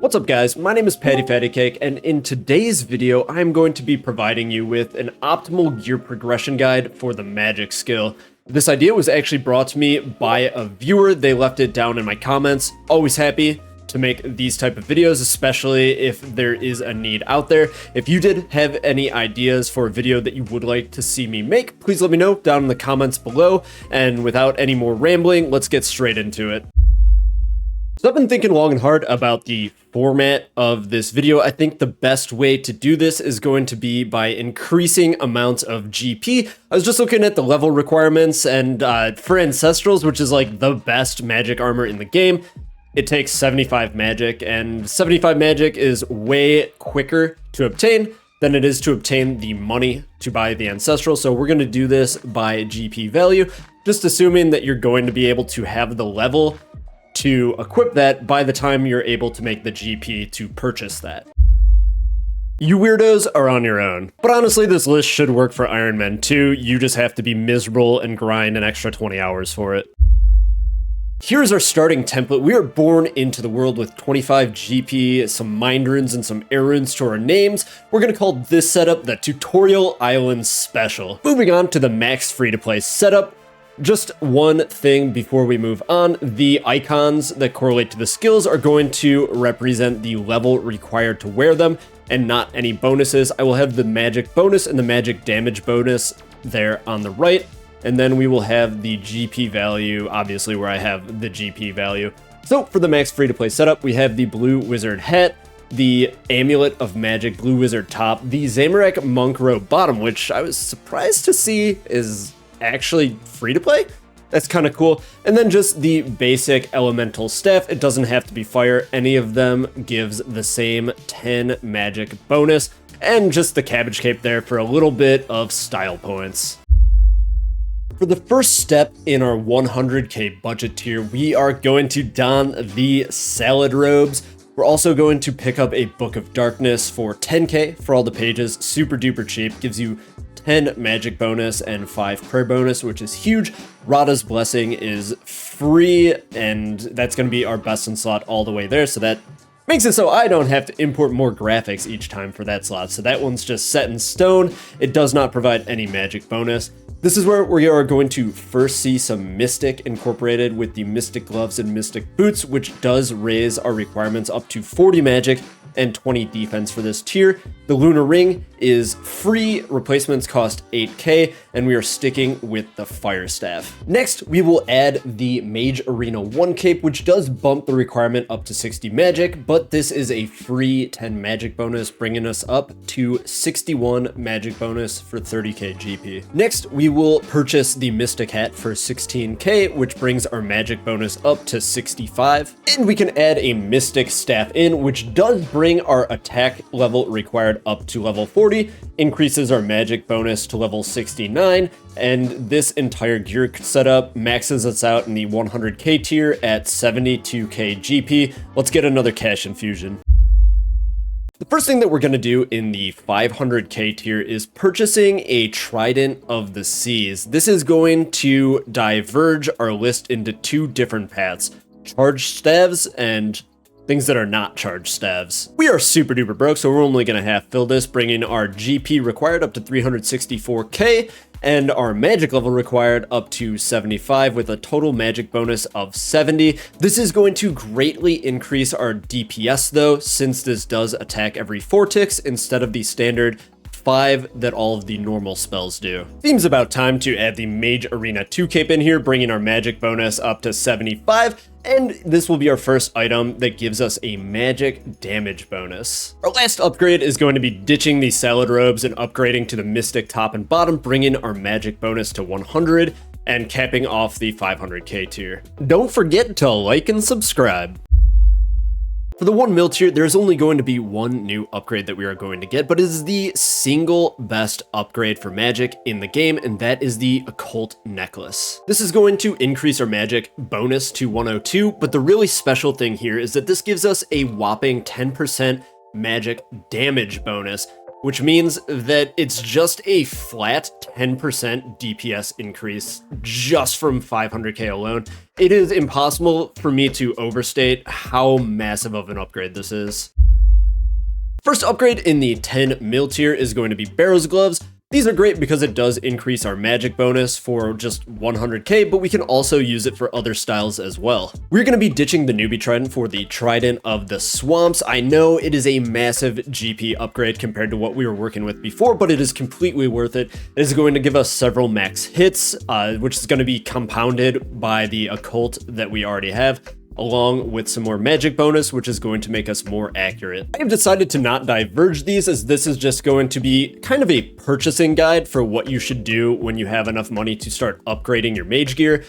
What's up guys, my name is Patty Fatty Cake, and in today's video I'm going to be providing you with an optimal gear progression guide for the magic skill. This idea was actually brought to me by a viewer. They left it down in my comments. Always happy to make these type of videos, especially if there is a need out there. If you did have any ideas for a video that you would like to see me make, please let me know down in the comments below. And without any more rambling, let's get straight into it. So I've been thinking long and hard about the format of this video. I think the best way to do this is going to be by increasing amounts of GP. I was just looking at the level requirements, and for Ancestrals, which is like the best magic armor in the game, it takes 75 magic, and 75 magic is way quicker to obtain than it is to obtain the money to buy the Ancestral. So we're going to do this by GP value, just assuming that you're going to be able to have the level to equip that by the time you're able to make the GP to purchase that. You weirdos are on your own, but honestly this list should work for Iron Men too. You just have to be miserable and grind an extra 20 hours for it. Here's our starting template. We are born into the world with 25 GP, some mind runes, and some air runes to our names. We're going to call this setup the Tutorial Island Special. Moving on to the max free-to-play setup. Just one thing before we move on, the icons that correlate to the skills are going to represent the level required to wear them and not any bonuses. I will have the magic bonus and the magic damage bonus there on the right, and then we will have the GP value, obviously where I have the GP value. So for the max free-to-play setup, we have the Blue Wizard hat, the Amulet of Magic Blue Wizard top, the Zamorak Monk Robe bottom, which I was surprised to see is actually free to play. That's kind of cool. And then just the basic elemental staff. It doesn't have to be fire. Any of them gives the same 10 magic bonus, and just the cabbage cape there for a little bit of style points. For the first step in our 100k budget tier, we are going to don the salad robes. We're also going to pick up a Book of Darkness for 10k for all the pages. Super duper cheap, gives you 10 magic bonus and 5 prayer bonus, which is huge. Radha's Blessing is free, and that's going to be our best in slot all the way there, so that makes it so I don't have to import more graphics each time for that slot. So that one's just set in stone. It does not provide any magic bonus. This is where we are going to first see some Mystic incorporated with the Mystic Gloves and Mystic Boots, which does raise our requirements up to 40 magic and 20 defense for this tier. The Lunar Ring is free, replacements cost 8k, and we are sticking with the Fire Staff. Next, we will add the Mage Arena 1 cape, which does bump the requirement up to 60 magic, but this is a free 10 magic bonus, bringing us up to 61 magic bonus for 30k GP. Next, we will purchase the Mystic Hat for 16k, which brings our magic bonus up to 65, and we can add a Mystic Staff in, which does bring our attack level required up to level 40, increases our magic bonus to level 69, and this entire gear setup maxes us out in the 100k tier at 72k GP. Let's get another cash infusion. The first thing that we're going to do in the 500k tier is purchasing a Trident of the Seas. This is going to diverge our list into two different paths: charged staves and things that are not charged staves. We are super duper broke, so we're only going to half fill this, bringing our GP required up to 364k and our magic level required up to 75 with a total magic bonus of 70. This is going to greatly increase our DPS though, since this does attack every 4 ticks instead of the standard 5 that all of the normal spells do. Seems about time to add the Mage Arena 2 cape in here, bringing our magic bonus up to 75, and this will be our first item that gives us a magic damage bonus. Our last upgrade is going to be ditching the salad robes and upgrading to the Mystic top and bottom, bringing our magic bonus to 100 and capping off the 500k tier. Don't forget to like and subscribe. For the 1 mil tier, there's only going to be one new upgrade that we are going to get, but it is the single best upgrade for magic in the game, and that is the Occult Necklace. This is going to increase our magic bonus to 102, but the really special thing here is that this gives us a whopping 10% magic damage bonus. which means that it's just a flat 10% DPS increase just from 500k alone. It is impossible for me to overstate how massive of an upgrade this is. First upgrade in the 10 mil tier is going to be Barrow's Gloves. These are great because it does increase our magic bonus for just 100k, but we can also use it for other styles as well. We're going to be ditching the newbie trident for the Trident of the Swamps. I know it is a massive GP upgrade compared to what we were working with before, but it is completely worth it. It is going to give us several max hits, which is going to be compounded by the occult that we already have, along with some more magic bonus, which is going to make us more accurate. I have decided to not diverge these, as this is just going to be kind of a purchasing guide for what you should do when you have enough money to start upgrading your mage gear.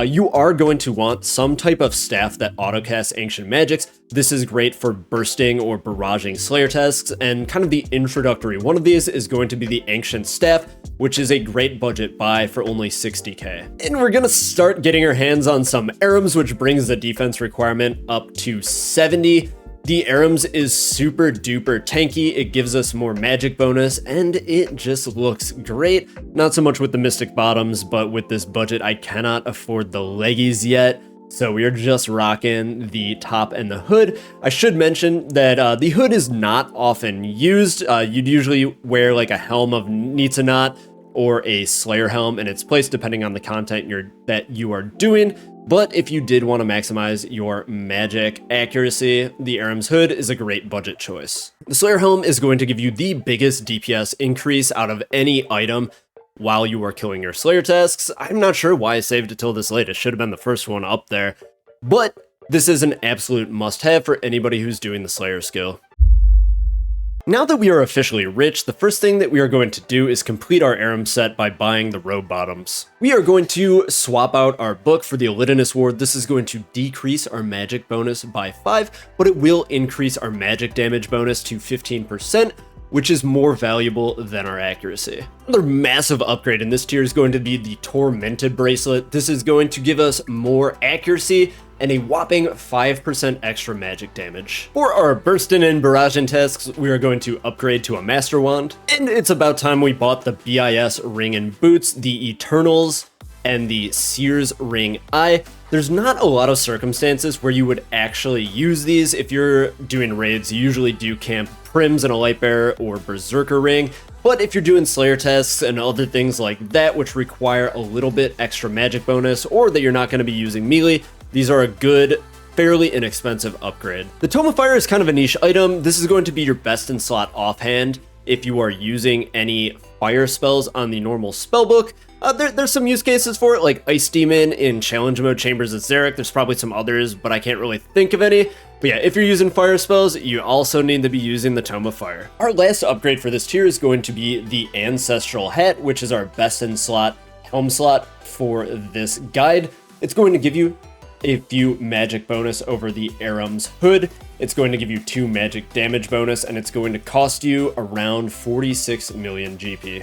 You are going to want some type of staff that autocasts ancient magics. This is great for bursting or barraging slayer tasks, and kind of the introductory one of these is going to be the ancient staff, which is a great budget buy for only 60k. And we're gonna start getting our hands on some Arams, which brings the defense requirement up to 70. The Arams is super duper tanky, it gives us more magic bonus, and it just looks great. Not so much with the Mystic Bottoms, but with this budget, I cannot afford the leggies yet, so we are just rocking the top and the hood. I should mention that the hood is not often used. You'd usually wear like a helm of Nitzanat or a Slayer helm in its place, depending on the content that you are doing. But if you did want to maximize your magic accuracy, the Aram's hood is a great budget choice. The Slayer helm is going to give you the biggest DPS increase out of any item while you are killing your Slayer tasks. I'm not sure why I saved it till this late. It should have been the first one up there. But this is an absolute must-have for anybody who's doing the Slayer skill. Now that we are officially rich, the first thing that we are going to do is complete our Aram set by buying the robe bottoms. We are going to swap out our book for the Elidinous Ward. This is going to decrease our magic bonus by 5, but it will increase our magic damage bonus to 15%, which is more valuable than our accuracy. Another massive upgrade in this tier is going to be the Tormented Bracelet. This is going to give us more accuracy and a whopping 5% extra magic damage. For our burstin' and barraging tasks, we are going to upgrade to a Master Wand, and it's about time we bought the BIS Ring and Boots, the Eternals, and the Seer's Ring Eye. There's not a lot of circumstances where you would actually use these. If you're doing raids, you usually do camp Prims and a Lightbearer or Berserker Ring, but if you're doing Slayer tasks and other things like that, which require a little bit extra magic bonus, or that you're not going to be using Milli, these are a good, fairly inexpensive upgrade. The Tome of Fire is kind of a niche item. This is going to be your best in slot offhand if you are using any fire spells on the normal spellbook. There's some use cases for it, like Ice Demon in Challenge Mode, Chambers of Xeric. There's probably some others, but I can't really think of any. But yeah, if you're using fire spells, you also need to be using the Tome of Fire. Our last upgrade for this tier is going to be the Ancestral Hat, which is our best in slot helm slot for this guide. It's going to give you a few magic bonus over the Aram's hood. It's going to give you 2 magic damage bonus, and it's going to cost you around 46 million GP.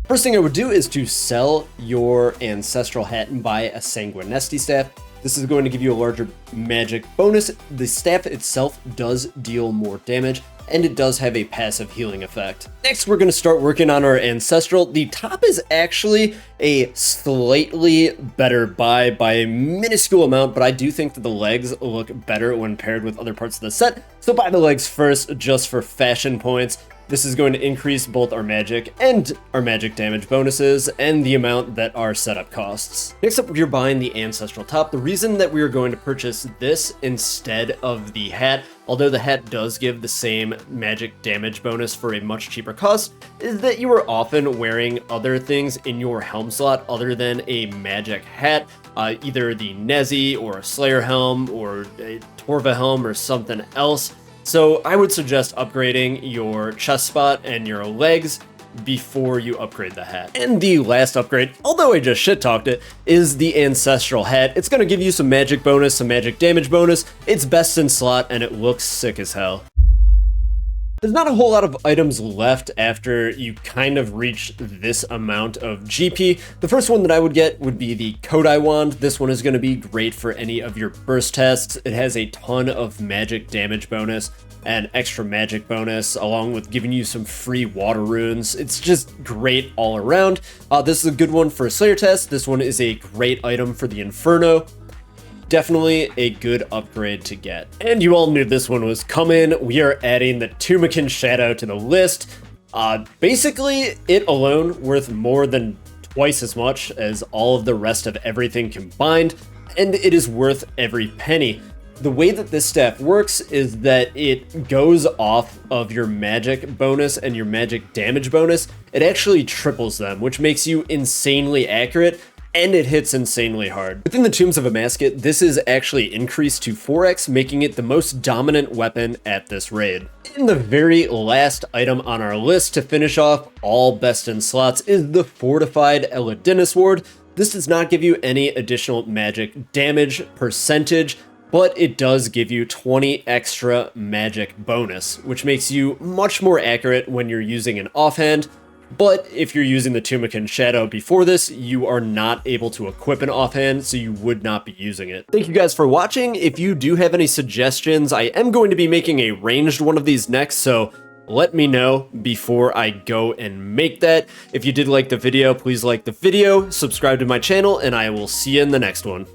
First thing I would do is to sell your Ancestral Hat and buy a Sanguinesti Staff. This is going to give you a larger magic bonus. The staff itself does deal more damage, and it does have a passive healing effect. Next, we're going to start working on our Ancestral. The top is actually a slightly better buy by a minuscule amount, but I do think that the legs look better when paired with other parts of the set. So buy the legs first, just for fashion points. This is going to increase both our magic and our magic damage bonuses and the amount that our setup costs. Next up, we're buying the Ancestral Top. The reason that we are going to purchase this instead of the hat, although the hat does give the same magic damage bonus for a much cheaper cost, is that you are often wearing other things in your helm slot other than a magic hat. Either the Nezi or a Slayer helm or a Torva helm or something else. So I would suggest upgrading your chest spot and your legs before you upgrade the hat. And the last upgrade, although I just shit talked it, is the Ancestral Hat. It's going to give you some magic bonus, some magic damage bonus. It's best in slot and it looks sick as hell. There's not a whole lot of items left after you kind of reach this amount of GP. The first one that I would get would be the Kodai Wand. This one is going to be great for any of your burst tests. It has a ton of magic damage bonus and extra magic bonus, along with giving you some free water runes. It's just great all around. This is a good one for a Slayer test. This one is a great item for the Inferno. Definitely a good upgrade to get. And you all knew this one was coming. We are adding the Tumakin Shadow to the list. Basically, it alone worth more than twice as much as all of the rest of everything combined, and it is worth every penny. The way that this staff works is that it goes off of your magic bonus and your magic damage bonus. It actually triples them, which makes you insanely accurate, and it hits insanely hard. Within the Tombs of Amasket, this is actually increased to 4x, making it the most dominant weapon at this raid. And the very last item on our list to finish off all best in slots is the Fortified Elodinus Ward. This does not give you any additional magic damage percentage, but it does give you 20 extra magic bonus, which makes you much more accurate when you're using an offhand. But if you're using the Tumakin Shadow before this, you are not able to equip an offhand, so you would not be using it. Thank you guys for watching. If you do have any suggestions, I am going to be making a ranged one of these next, so let me know before I go and make that. If you did like the video, please like the video, subscribe to my channel, and I will see you in the next one.